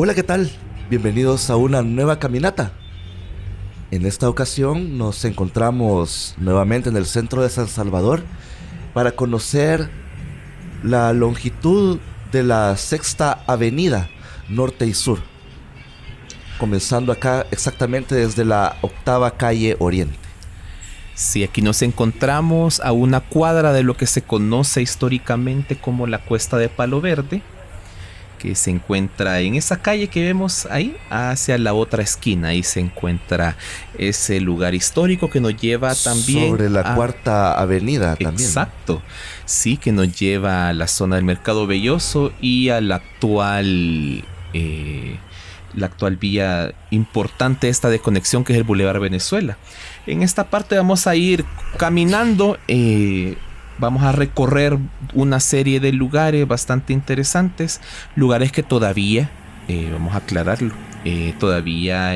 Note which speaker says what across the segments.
Speaker 1: Hola, ¿qué tal? Bienvenidos a una nueva caminata. En esta ocasión nos encontramos nuevamente en el centro de San Salvador para conocer la longitud de la Sexta Avenida Norte y Sur, comenzando acá exactamente desde la octava calle Oriente.
Speaker 2: Sí, aquí nos encontramos a una cuadra de lo que se conoce históricamente como la Cuesta de Palo Verde, que se encuentra en esa calle que vemos ahí, hacia la otra esquina. Ahí se encuentra ese lugar histórico que nos lleva también
Speaker 1: sobre la Cuarta Avenida también.
Speaker 2: Exacto, sí, que nos lleva a la zona del Mercado Belloso y a la actual vía importante esta de conexión, que es el Boulevard Venezuela. En esta parte vamos a ir caminando, vamos a recorrer una serie de lugares bastante interesantes, lugares que todavía, vamos a aclararlo, todavía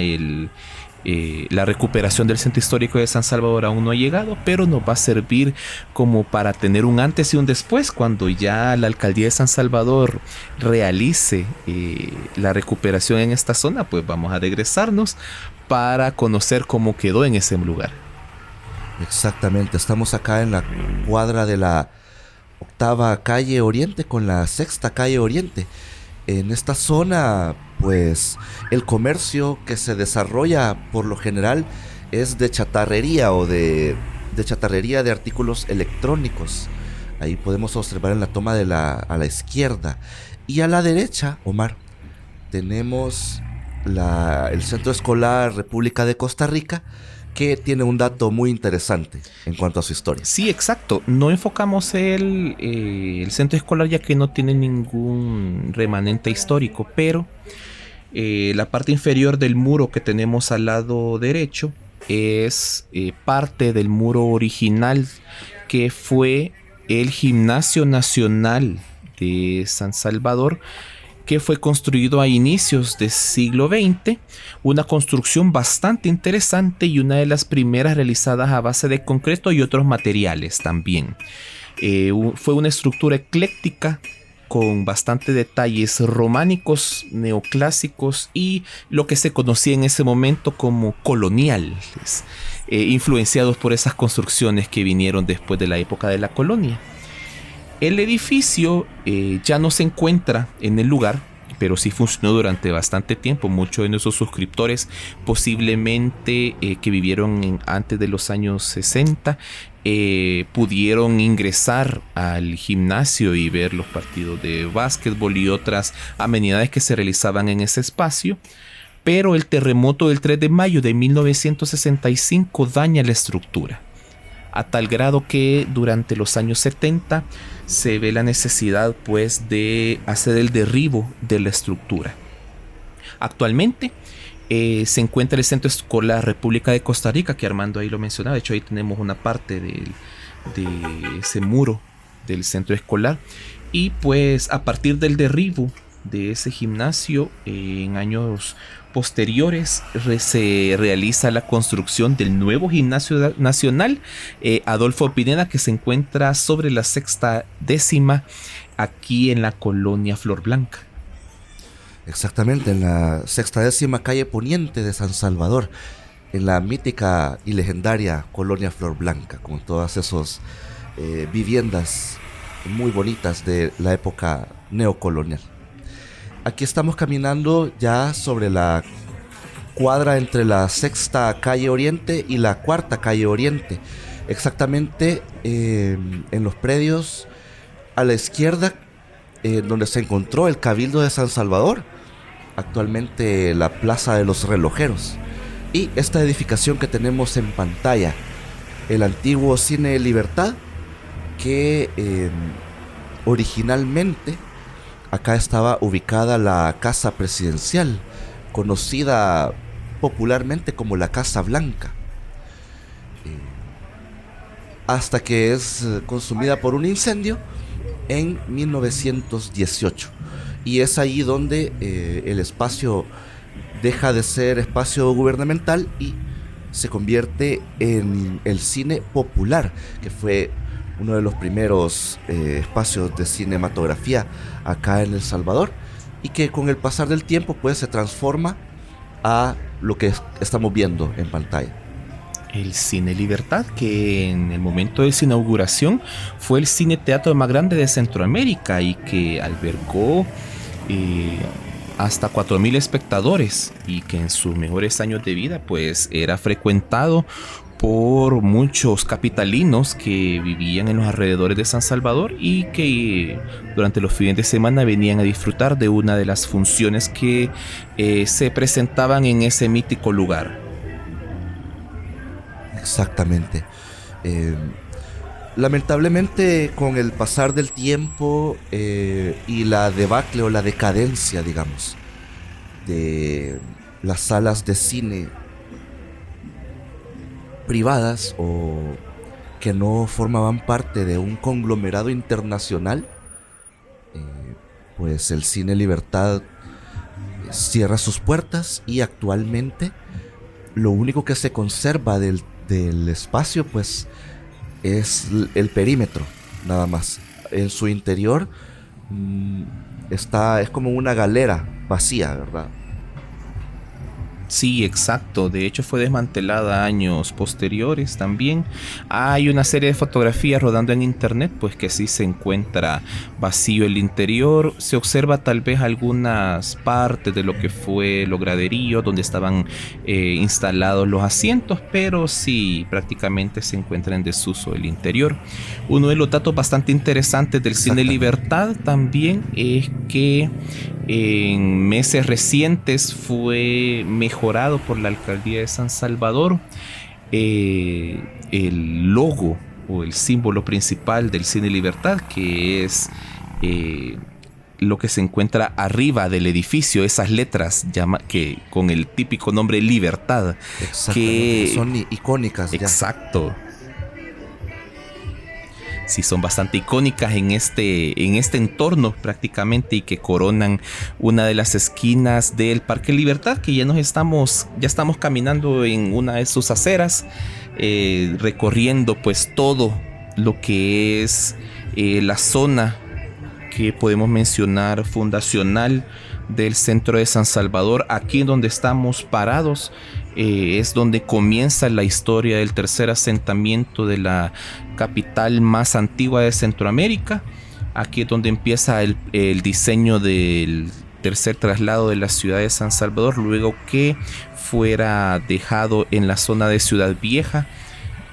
Speaker 2: la recuperación del centro histórico de San Salvador aún no ha llegado, pero nos va a servir como para tener un antes y un después cuando ya la alcaldía de San Salvador realice la recuperación en esta zona. Pues vamos a regresarnos para conocer cómo quedó en ese lugar.
Speaker 1: Exactamente, estamos acá en la cuadra de la octava calle Oriente con la sexta calle Oriente. En esta zona, pues, el comercio que se desarrolla por lo general es de chatarrería o de chatarrería de artículos electrónicos. Ahí podemos observar en la toma a la izquierda. Y a la derecha, Omar, tenemos el Centro Escolar República de Costa Rica, que tiene un dato muy interesante en cuanto a su historia.
Speaker 2: Sí, exacto. No enfocamos el centro escolar ya que no tiene ningún remanente histórico, pero la parte inferior del muro que tenemos al lado derecho es parte del muro original que fue el Gimnasio Nacional de San Salvador, que fue construido a inicios del siglo XX, una construcción bastante interesante y una de las primeras realizadas a base de concreto y otros materiales también. Fue una estructura ecléctica con bastante detalles románicos, neoclásicos y lo que se conocía en ese momento como coloniales, influenciados por esas construcciones que vinieron después de la época de la colonia. El edificio ya no se encuentra en el lugar, pero sí funcionó durante bastante tiempo. Muchos de nuestros suscriptores, posiblemente que vivieron antes de los años 60, pudieron ingresar al gimnasio y ver los partidos de básquetbol y otras amenidades que se realizaban en ese espacio. Pero el terremoto del 3 de mayo de 1965 daña la estructura, a tal grado que durante los años 70 se ve la necesidad pues de hacer el derribo de la estructura. Actualmente se encuentra el Centro Escolar República de Costa Rica, que Armando ahí lo mencionaba. De hecho, ahí tenemos una parte de ese muro del centro escolar. Y pues a partir del derribo de ese gimnasio, en años posteriores se realiza la construcción del nuevo Gimnasio Nacional Adolfo Pineda, que se encuentra sobre la Sexta Décima, aquí en la colonia Flor Blanca.
Speaker 1: Exactamente, en la Sexta Décima calle Poniente de San Salvador, en la mítica y legendaria colonia Flor Blanca, con todas esas viviendas muy bonitas de la época neocolonial. Aquí estamos caminando ya sobre la cuadra entre la sexta calle Oriente y la cuarta calle Oriente. Exactamente en los predios a la izquierda, donde se encontró el Cabildo de San Salvador, actualmente la Plaza de los Relojeros. Y esta edificación que tenemos en pantalla, el antiguo Cine Libertad, que originalmente acá estaba ubicada la Casa Presidencial, conocida popularmente como la Casa Blanca, hasta que es consumida por un incendio en 1918. Y es ahí donde el espacio deja de ser espacio gubernamental y se convierte en el cine popular, que fue uno de los primeros espacios de cinematografía acá en El Salvador, y que con el pasar del tiempo pues se transforma a lo que estamos viendo en pantalla.
Speaker 2: El Cine Libertad, que en el momento de su inauguración fue el cine teatro más grande de Centroamérica y que albergó hasta 4.000 espectadores, y que en sus mejores años de vida pues era frecuentado por muchos capitalinos que vivían en los alrededores de San Salvador y que durante los fines de semana venían a disfrutar de una de las funciones que se presentaban en ese mítico lugar.
Speaker 1: Exactamente. Lamentablemente, con el pasar del tiempo y la debacle o la decadencia, digamos, de las salas de cine privadas o que no formaban parte de un conglomerado internacional, pues el Cine Libertad cierra sus puertas, y actualmente lo único que se conserva del espacio pues es el perímetro, nada más. En su interior es como una galera vacía, ¿verdad?
Speaker 2: Sí, exacto. De hecho fue desmantelada años posteriores también. Hay una serie de fotografías rodando en internet, pues que sí se encuentra vacío el interior. Se observa tal vez algunas partes de lo que fue los graderíos donde estaban instalados los asientos, pero sí, prácticamente se encuentra en desuso el interior. Uno de los datos bastante interesantes del Cine Libertad también es que en meses recientes fue mejorado por la alcaldía de San Salvador el logo o el símbolo principal del Cine Libertad, que es lo que se encuentra arriba del edificio, esas letras que con el típico nombre Libertad, que
Speaker 1: son icónicas ya.
Speaker 2: Exacto. Sí, son bastante icónicas en este entorno prácticamente, y que coronan una de las esquinas del Parque Libertad, que ya estamos caminando en una de sus aceras, recorriendo pues todo lo que es la zona que podemos mencionar fundacional del centro de San Salvador. Aquí donde estamos parados es donde comienza la historia del tercer asentamiento de la capital más antigua de Centroamérica. Aquí es donde empieza el diseño del tercer traslado de la ciudad de San Salvador, luego que fuera dejado en la zona de Ciudad Vieja,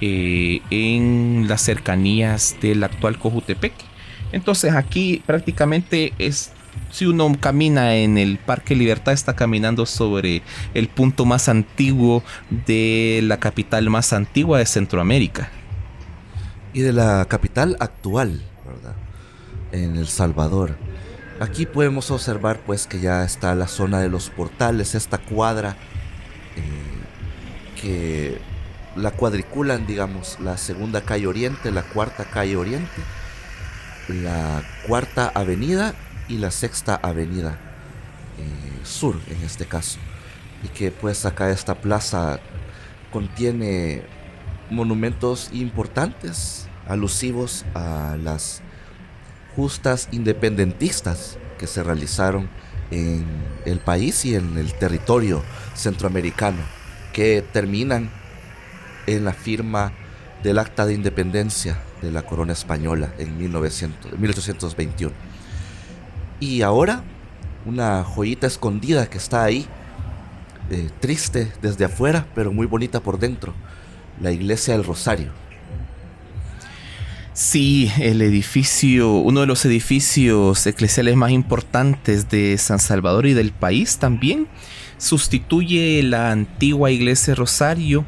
Speaker 2: en las cercanías del actual Cojutepec. Entonces aquí prácticamente si uno camina en el Parque Libertad, está caminando sobre el punto más antiguo de la capital más antigua de Centroamérica.
Speaker 1: Y de la capital actual, ¿verdad? En El Salvador. Aquí podemos observar pues que ya está la zona de los portales, esta cuadra que la cuadriculan, digamos, la segunda calle Oriente, la cuarta calle Oriente, la cuarta avenida y la sexta avenida sur en este caso, y que pues acá esta plaza contiene monumentos importantes alusivos a las justas independentistas que se realizaron en el país y en el territorio centroamericano, que terminan en la firma del Acta de Independencia de la Corona Española en 1821. Y ahora, una joyita escondida que está ahí, triste desde afuera, pero muy bonita por dentro, la Iglesia del Rosario.
Speaker 2: Sí, uno de los edificios eclesiales más importantes de San Salvador y del país también, sustituye la antigua Iglesia Rosario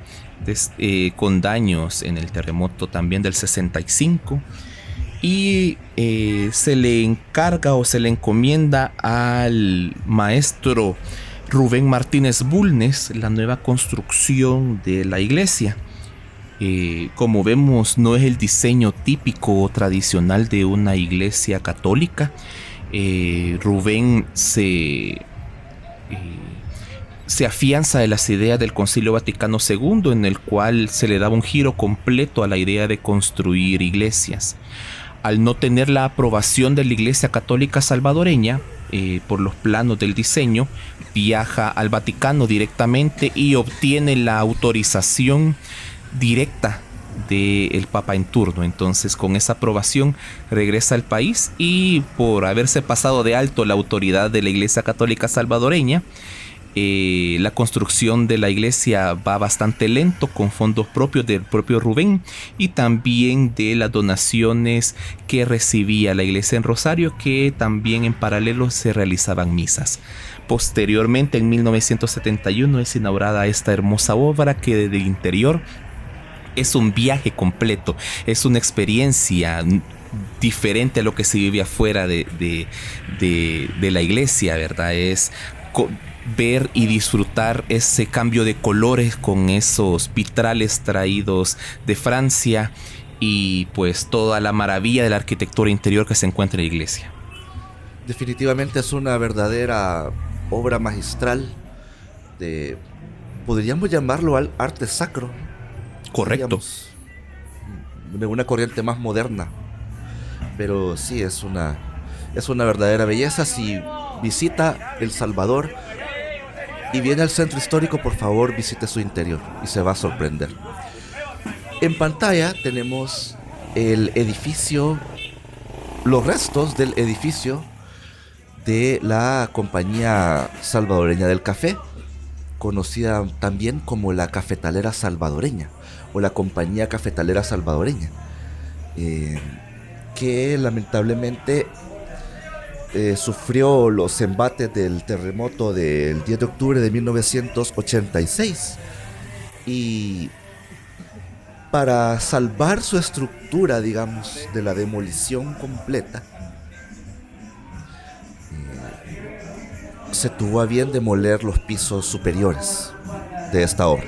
Speaker 2: con daños en el terremoto también del 65. Y se le encarga o se le encomienda al maestro Rubén Martínez Bulnes la nueva construcción de la iglesia. Como vemos, no es el diseño típico o tradicional de una iglesia católica. Rubén se afianza de las ideas del Concilio Vaticano II, en el cual se le daba un giro completo a la idea de construir iglesias. Al no tener la aprobación de la Iglesia Católica salvadoreña, por los planos del diseño, viaja al Vaticano directamente y obtiene la autorización directa del Papa en turno. Entonces, con esa aprobación regresa al país, y por haberse pasado de alto la autoridad de la Iglesia Católica Salvadoreña, la construcción de la iglesia va bastante lento, con fondos propios del propio Rubén y también de las donaciones que recibía la iglesia en Rosario, que también en paralelo se realizaban misas. Posteriormente, en 1971, es inaugurada esta hermosa obra, que desde el interior es un viaje completo, es una experiencia diferente a lo que se vive afuera de la iglesia, ¿verdad? Es ver y disfrutar ese cambio de colores con esos vitrales traídos de Francia, y pues toda la maravilla de la arquitectura interior que se encuentra en la iglesia.
Speaker 1: Definitivamente es una verdadera obra magistral de, podríamos llamarlo arte sacro.
Speaker 2: Correcto.
Speaker 1: Digamos, de una corriente más moderna. Pero sí, es una verdadera belleza. Si visita El Salvador y viene al centro histórico, por favor visite su interior y se va a sorprender. En pantalla tenemos el edificio, los restos del edificio de la Compañía Salvadoreña del Café, conocida también como la Cafetalera Salvadoreña o la Compañía Cafetalera Salvadoreña, que lamentablemente sufrió los embates del terremoto del 10 de octubre de 1986, y para salvar su estructura, digamos, de la demolición completa, se tuvo a bien demoler los pisos superiores de esta obra.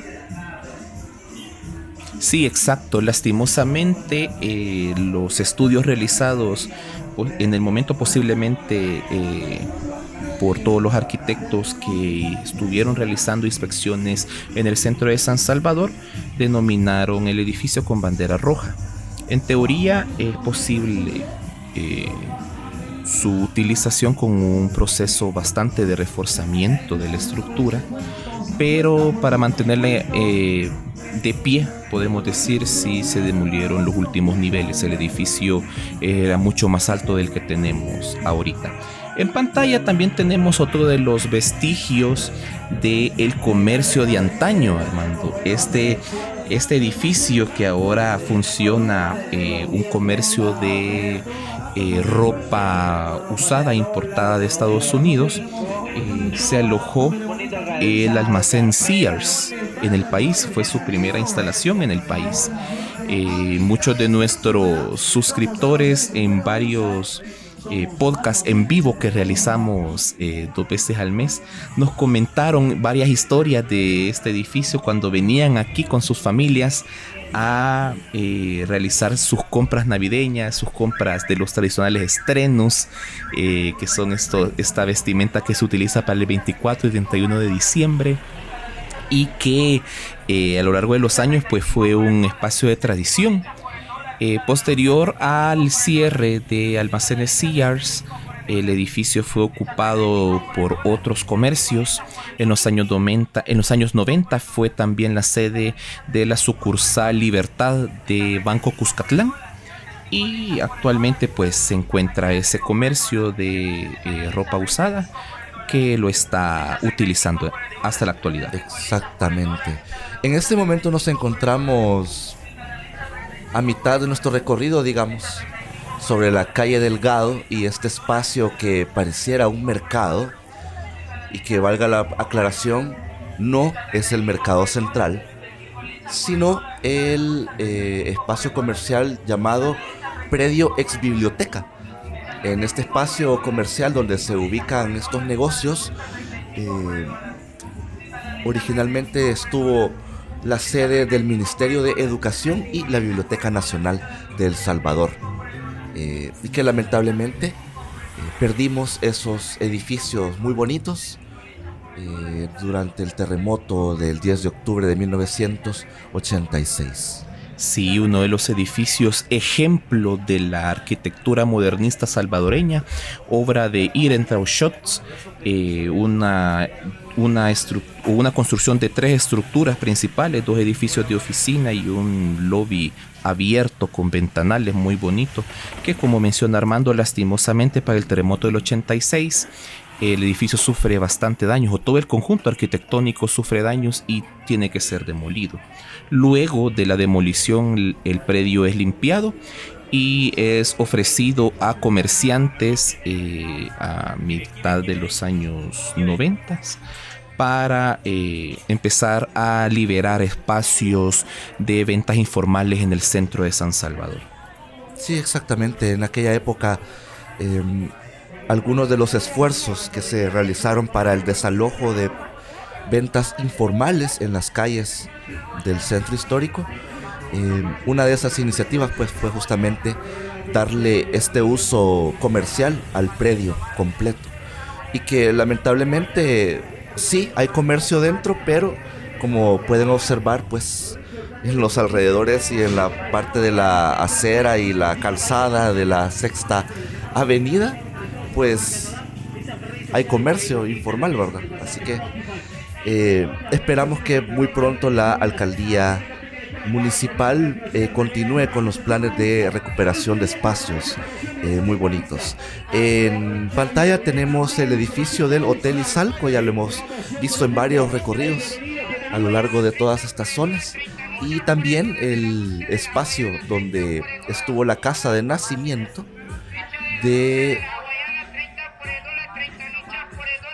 Speaker 2: Sí, exacto. Lastimosamente, los estudios realizados en el momento, posiblemente por todos los arquitectos que estuvieron realizando inspecciones en el centro de San Salvador, denominaron el edificio con bandera roja. En teoría es posible su utilización con un proceso bastante de reforzamiento de la estructura, pero para mantenerla de pie, podemos decir, si se demolieron los últimos niveles. El edificio era mucho más alto del que tenemos ahorita. En pantalla también tenemos otro de los vestigios del comercio de antaño, Armando. Este edificio, que ahora funciona un comercio de ropa usada importada de Estados Unidos, se alojó el almacén Sears en el país. Fue su primera instalación en el país. Muchos de nuestros suscriptores en varios podcasts en vivo que realizamos 2 veces al mes nos comentaron varias historias de este edificio cuando venían aquí con sus familias a realizar sus compras navideñas, sus compras de los tradicionales estrenos, que son esta vestimenta que se utiliza para el 24 y 31 de diciembre, y que a lo largo de los años pues fue un espacio de tradición. Posterior al cierre de almacenes Sears, el edificio fue ocupado por otros comercios. En los años 90 fue también la sede de la sucursal Libertad de Banco Cuscatlán, y actualmente pues se encuentra ese comercio de ropa usada que lo está utilizando hasta la actualidad.
Speaker 1: Exactamente. En este momento nos encontramos a mitad de nuestro recorrido, digamos, sobre la calle Delgado, y este espacio que pareciera un mercado, y que, valga la aclaración, no es el mercado central, sino el espacio comercial llamado Predio Ex Biblioteca. En este espacio comercial donde se ubican estos negocios, originalmente estuvo la sede del Ministerio de Educación y la Biblioteca Nacional de El Salvador, y que lamentablemente perdimos esos edificios muy bonitos durante el terremoto del 10 de octubre de 1986.
Speaker 2: Sí, uno de los edificios ejemplo de la arquitectura modernista salvadoreña, obra de Irentrouw Scholz, una construcción de 3 estructuras principales, 2 edificios de oficina y un lobby abierto con ventanales muy bonito, que como menciona Armando, lastimosamente para el terremoto del 86, el edificio sufre bastante daños, o todo el conjunto arquitectónico sufre daños y tiene que ser demolido. Luego de la demolición, el predio es limpiado y es ofrecido a comerciantes a mitad de los años 90 para empezar a liberar espacios de ventas informales en el centro de San Salvador.
Speaker 1: Sí, exactamente. En aquella época, algunos de los esfuerzos que se realizaron para el desalojo de ventas informales en las calles del centro histórico, una de esas iniciativas pues fue justamente darle este uso comercial al predio completo, y que lamentablemente sí hay comercio dentro, pero como pueden observar pues en los alrededores y en la parte de la acera y la calzada de la Sexta Avenida, pues hay comercio informal, ¿verdad? Así que esperamos que muy pronto la alcaldía municipal continúe con los planes de recuperación de espacios muy bonitos. En pantalla tenemos el edificio del Hotel Izalco, ya lo hemos visto en varios recorridos a lo largo de todas estas zonas, y también el espacio donde estuvo la casa de nacimiento de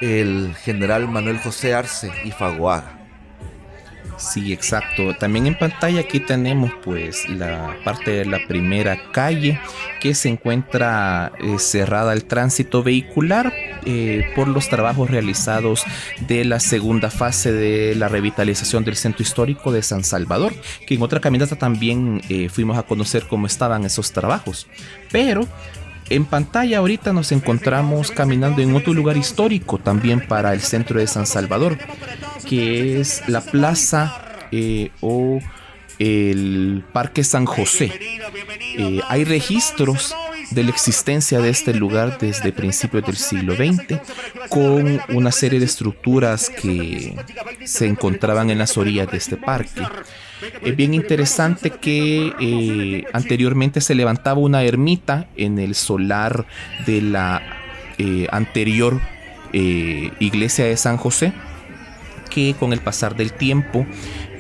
Speaker 1: el general Manuel José Arce y Fagoaga.
Speaker 2: Sí, exacto. También en pantalla aquí tenemos pues la parte de la primera calle, que se encuentra cerrada al tránsito vehicular por los trabajos realizados de la segunda fase de la revitalización del centro histórico de San Salvador, que en otra caminata también fuimos a conocer cómo estaban esos trabajos. Pero en pantalla ahorita nos encontramos caminando en otro lugar histórico también para el centro de San Salvador, que es la plaza o el Parque San José. Hay registros de la existencia de este lugar desde principios del siglo XX, con una serie de estructuras que se encontraban en las orillas de este parque. Es bien interesante que anteriormente se levantaba una ermita en el solar de la anterior iglesia de San José, que con el pasar del tiempo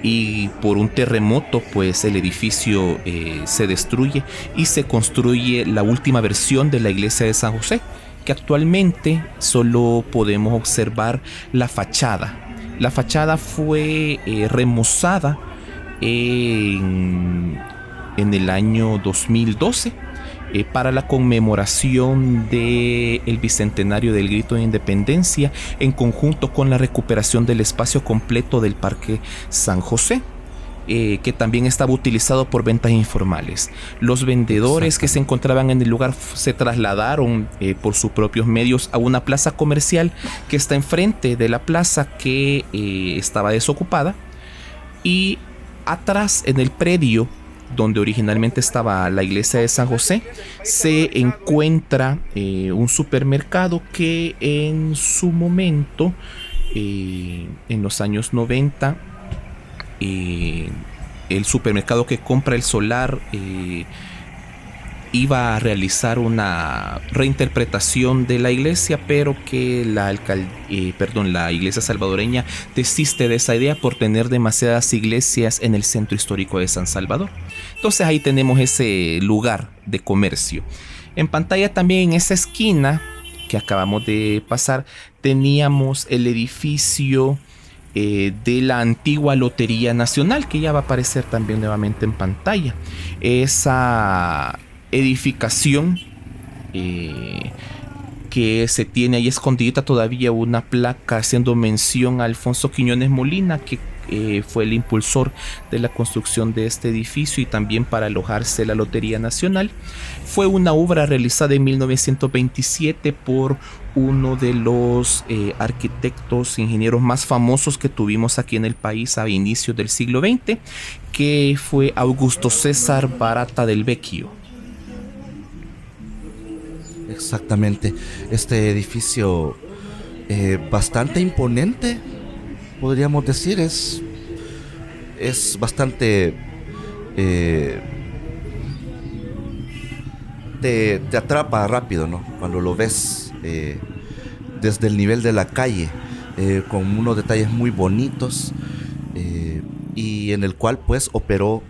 Speaker 2: y por un terremoto pues el edificio se destruye y se construye la última versión de la iglesia de San José, que actualmente solo podemos observar la fachada. La fachada fue remozada en el año 2012 para la conmemoración del bicentenario del Grito de Independencia, en conjunto con la recuperación del espacio completo del Parque San José, que también estaba utilizado por ventas informales. Los vendedores que se encontraban en el lugar se trasladaron por sus propios medios a una plaza comercial que está enfrente de la plaza que estaba desocupada, y atrás en el predio donde originalmente estaba la iglesia de San José se encuentra un supermercado que en su momento, en los años 90, el supermercado que compra el solar iba a realizar una reinterpretación de la iglesia, pero que la iglesia salvadoreña desiste de esa idea por tener demasiadas iglesias en el centro histórico de San Salvador. Entonces ahí tenemos ese lugar de comercio. En pantalla también, en esa esquina que acabamos de pasar, teníamos el edificio de la antigua Lotería Nacional, que ya va a aparecer también nuevamente en pantalla. Esa edificación que se tiene ahí escondida todavía una placa haciendo mención a Alfonso Quiñones Molina, que fue el impulsor de la construcción de este edificio y también para alojarse la Lotería Nacional. Fue una obra realizada en 1927 por uno de los arquitectos, ingenieros más famosos que tuvimos aquí en el país a inicios del siglo XX, que fue Augusto César Barata del Vecchio.
Speaker 1: Exactamente. Este edificio bastante imponente, podríamos decir, es bastante... te atrapa rápido, ¿no? Cuando lo ves desde el nivel de la calle, con unos detalles muy bonitos, y en el cual pues operó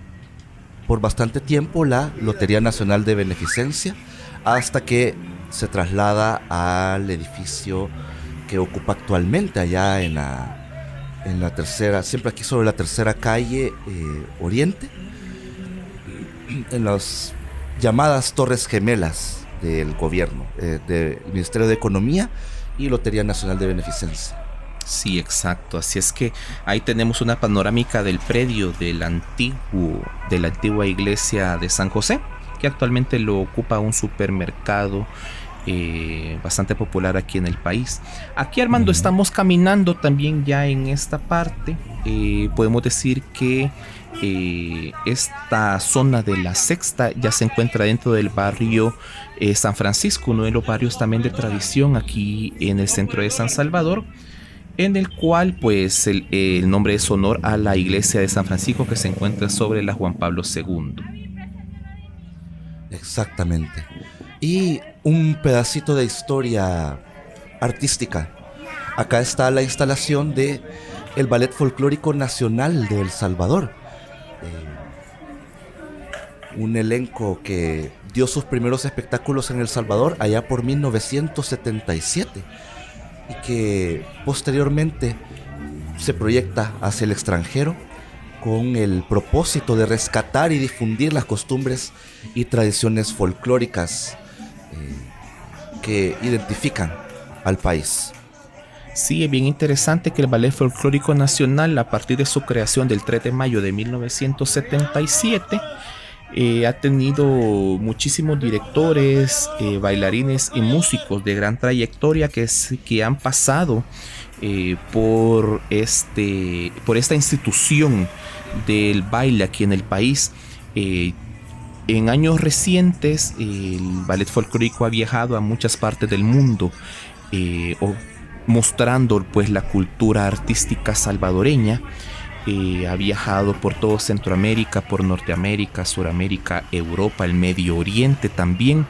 Speaker 1: por bastante tiempo la Lotería Nacional de Beneficencia, hasta que se traslada al edificio que ocupa actualmente allá en la tercera, siempre aquí sobre la tercera calle Oriente, en las llamadas Torres Gemelas del gobierno, del Ministerio de Economía y Lotería Nacional de Beneficencia.
Speaker 2: Sí, exacto. Así es que ahí tenemos una panorámica del predio de la antigua iglesia de San José, que actualmente lo ocupa un supermercado bastante popular aquí en el país. Aquí, Armando, estamos caminando también ya en esta parte. Podemos decir que esta zona de la Sexta ya se encuentra dentro del barrio San Francisco, uno de los barrios también de tradición aquí en el centro de San Salvador, en el cual pues el nombre es honor a la iglesia de San Francisco que se encuentra sobre la Juan Pablo II.
Speaker 1: Exactamente. Y un pedacito de historia artística. Acá está la instalación de el Ballet Folclórico Nacional de El Salvador. Un elenco que dio sus primeros espectáculos en El Salvador allá por 1977 y que posteriormente se proyecta hacia el extranjero con el propósito de rescatar y difundir las costumbres y tradiciones folclóricas que identifican al país.
Speaker 2: Sí, es bien interesante que el Ballet Folclórico Nacional, a partir de su creación del 3 de mayo de 1977, ha tenido muchísimos directores, bailarines y músicos de gran trayectoria que han pasado por esta institución del baile aquí en el país. En años recientes, el ballet folclórico ha viajado a muchas partes del mundo, mostrando pues la cultura artística salvadoreña. Ha viajado por todo Centroamérica, por Norteamérica, Suramérica, Europa, el Medio Oriente también.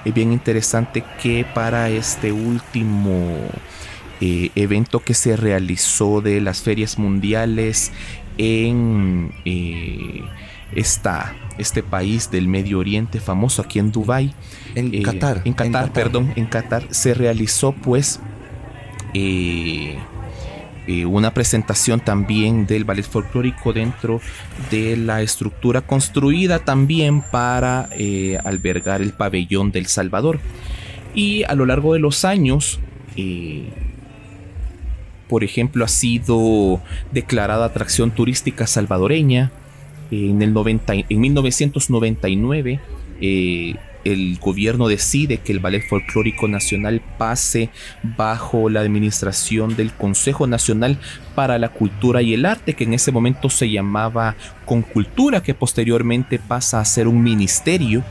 Speaker 2: Es bien interesante que para este último evento que se realizó de las ferias mundiales en este país del Medio Oriente famoso, aquí en Dubái,
Speaker 1: En Qatar,
Speaker 2: se realizó pues una presentación también del ballet folclórico dentro de la estructura construida también para albergar el pabellón del Salvador. Y a lo largo de los años, por ejemplo, ha sido declarada atracción turística salvadoreña. En 1999 el gobierno decide que el Ballet Folclórico Nacional pase bajo la administración del Consejo Nacional para la Cultura y el Arte, que en ese momento se llamaba Concultura, que posteriormente pasa a ser un ministerio.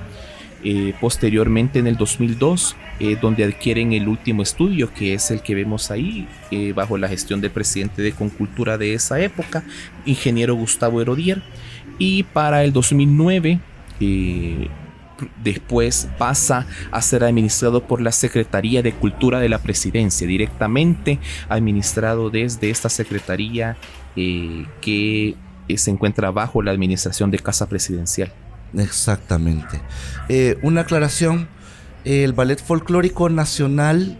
Speaker 2: Posteriormente en el 2002, donde adquieren el último estudio, que es el que vemos ahí, bajo la gestión del presidente de Concultura de esa época, ingeniero Gustavo Herodier. Y para el 2009 después pasa a ser administrado por la Secretaría de Cultura de la Presidencia, directamente administrado desde esta secretaría que se encuentra bajo la administración de Casa Presidencial.
Speaker 1: Exactamente. Una aclaración, el Ballet Folclórico Nacional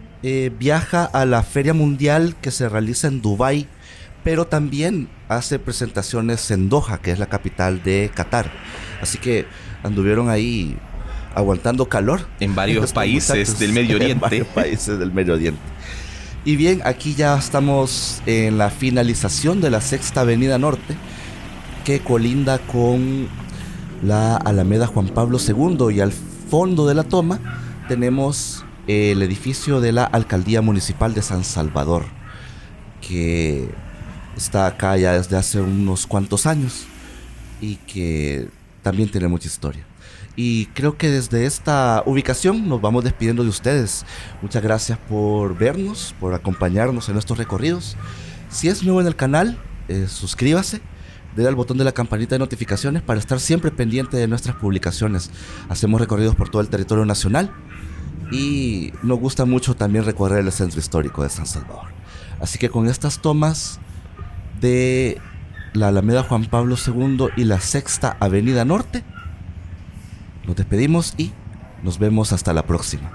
Speaker 1: viaja a la Feria Mundial que se realiza en Dubái, pero también hace presentaciones en Doha, que es la capital de Qatar. Así que anduvieron ahí aguantando calor
Speaker 2: en varios países del Medio Oriente.
Speaker 1: En varios países del Medio Oriente. Y bien, aquí ya estamos en la finalización de la Sexta Avenida Norte, que colinda con la Alameda Juan Pablo II, y al fondo de la toma tenemos el edificio de la Alcaldía Municipal de San Salvador, que está acá ya desde hace unos cuantos años y que también tiene mucha historia. Y creo que desde esta ubicación nos vamos despidiendo de ustedes. Muchas gracias por vernos, por acompañarnos en estos recorridos. Si es nuevo en el canal, suscríbase, dale al botón de la campanita de notificaciones para estar siempre pendiente de nuestras publicaciones. Hacemos recorridos por todo el territorio nacional y nos gusta mucho también recorrer el centro histórico de San Salvador. Así que con estas tomas de la Alameda Juan Pablo II y la Sexta Avenida Norte, nos despedimos y nos vemos hasta la próxima.